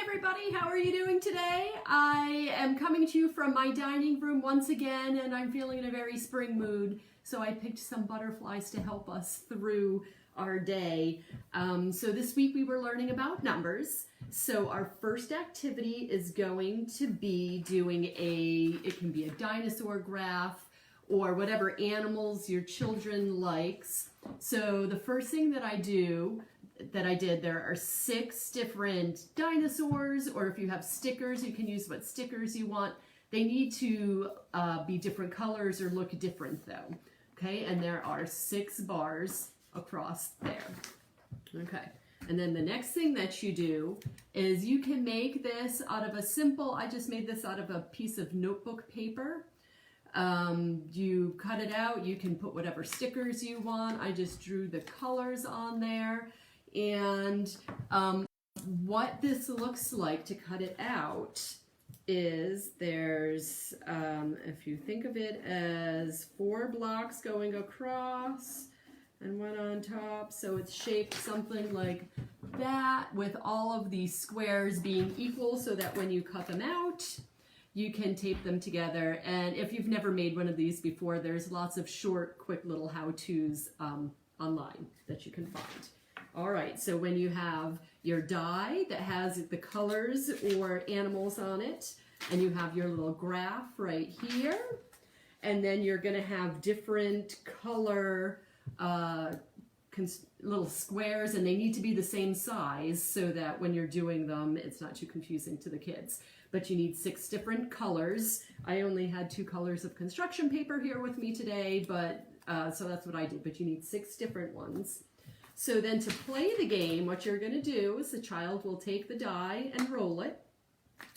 Everybody, how are you doing today? I am coming to you from my dining room once again, and I'm feeling in a very spring mood, so I picked some butterflies to help us through our day. So this week we were learning about numbers. So our first activity is going to be doing it can be a dinosaur graph or whatever animals your children likes. So the first thing that I did, there are 6 different dinosaurs, or if you have stickers, you can use what stickers you want. They need to be different colors or look different though. Okay, and there are 6 bars across there. Okay, and then the next thing that you do is you can make this out of I just made this out of a piece of notebook paper. You cut it out, you can put whatever stickers you want. I just drew the colors on there. And what this looks like to cut it out is there's, if you think of it as 4 blocks going across and one on top, so it's shaped something like that with all of these squares being equal so that when you cut them out, you can tape them together. And if you've never made one of these before, there's lots of short, quick little how-tos online that you can find. All right, so when you have your die that has the colors or animals on it, and you have your little graph right here, and then you're going to have different color little squares, and they need to be the same size so that when you're doing them, it's not too confusing to the kids. But you need 6 different colors. I only had 2 colors of construction paper here with me today, but so that's what I did, but you need 6 different ones. So then to play the game, what you're going to do is the child will take the die and roll it.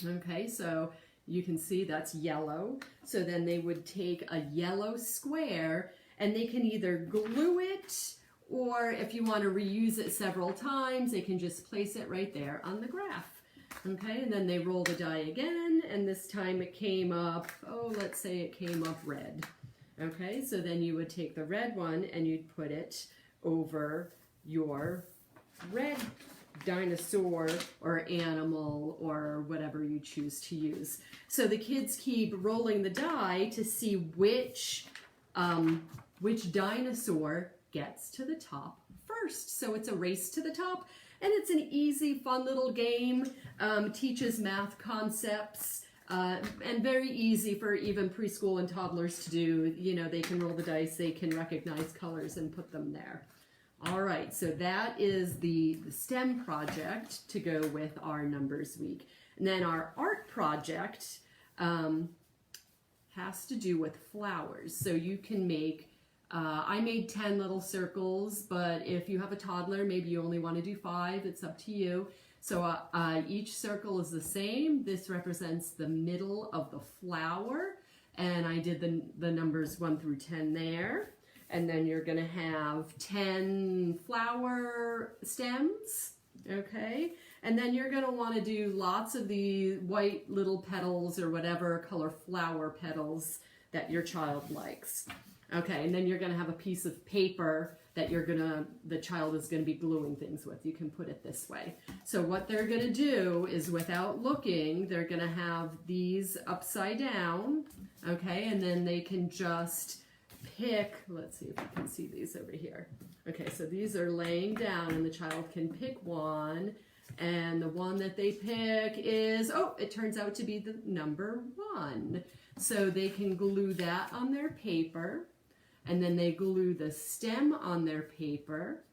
Okay, so you can see that's yellow. So then they would take a yellow square and they can either glue it, or if you want to reuse it several times, they can just place it right there on the graph. Okay, and then they roll the die again, and this time it came up, let's say it came up red. Okay, so then you would take the red one and you'd put it over your red dinosaur or animal or whatever you choose to use. So the kids keep rolling the die to see which dinosaur gets to the top first. So it's a race to the top, and it's an easy, fun little game, teaches math concepts, and very easy for even preschool and toddlers to do. You know, they can roll the dice, they can recognize colors and put them there. All right, so that is the STEM project to go with our numbers week. And then our art project has to do with flowers. So you can make, I made 10 little circles, but if you have a toddler, maybe you only want to do 5, it's up to you. So each circle is the same. This represents the middle of the flower, and I did the numbers 1 through 10 there. And then you're going to have 10 flower stems, okay? And then you're going to want to do lots of the white little petals or whatever color flower petals that your child likes. Okay, and then you're going to have a piece of paper that the child is going to be gluing things with. You can put it this way. So what they're going to do is, without looking, they're going to have these upside down, okay? And then they can just pick, let's see if you can see these over here. Okay, so these are laying down and the child can pick one, and the one that they pick is, it turns out to be the number 1. So they can glue that on their paper, and then they glue the stem on their paper,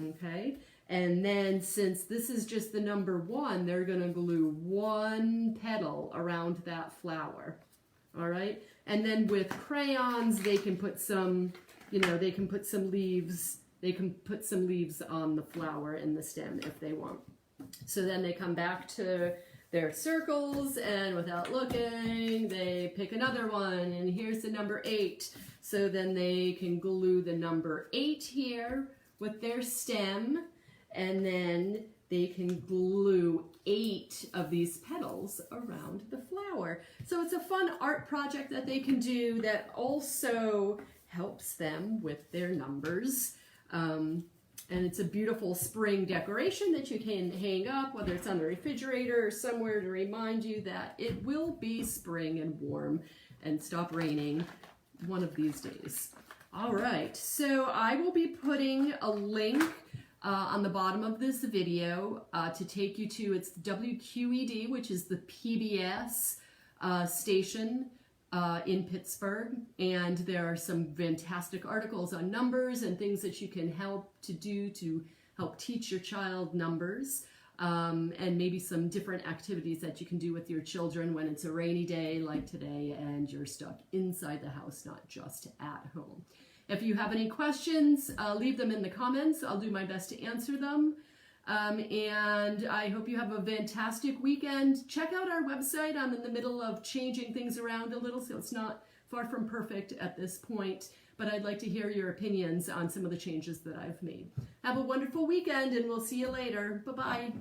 okay? And then since this is just the number 1, they're gonna glue 1 petal around that flower. All right, and then with crayons, they can put some, they can put some leaves. They can put some leaves on the flower and the stem if they want. So then they come back to their circles, and without looking, they pick another one, and here's the number 8. So then they can glue the number 8 here with their stem, and then they can glue 8 of these petals around the flower. So it's a fun art project that they can do that also helps them with their numbers. And it's a beautiful spring decoration that you can hang up, whether it's on the refrigerator or somewhere to remind you that it will be spring and warm and stop raining one of these days. All right, so I will be putting a link on the bottom of this video to take you to, it's WQED, which is the PBS station in Pittsburgh, and there are some fantastic articles on numbers and things that you can help to do to help teach your child numbers, and maybe some different activities that you can do with your children when it's a rainy day like today and you're stuck inside the house, not just at home. If you have any questions, leave them in the comments. I'll do my best to answer them. And I hope you have a fantastic weekend. Check out our website. I'm in the middle of changing things around a little, so it's not far from perfect at this point. But I'd like to hear your opinions on some of the changes that I've made. Have a wonderful weekend, and we'll see you later. Bye-bye.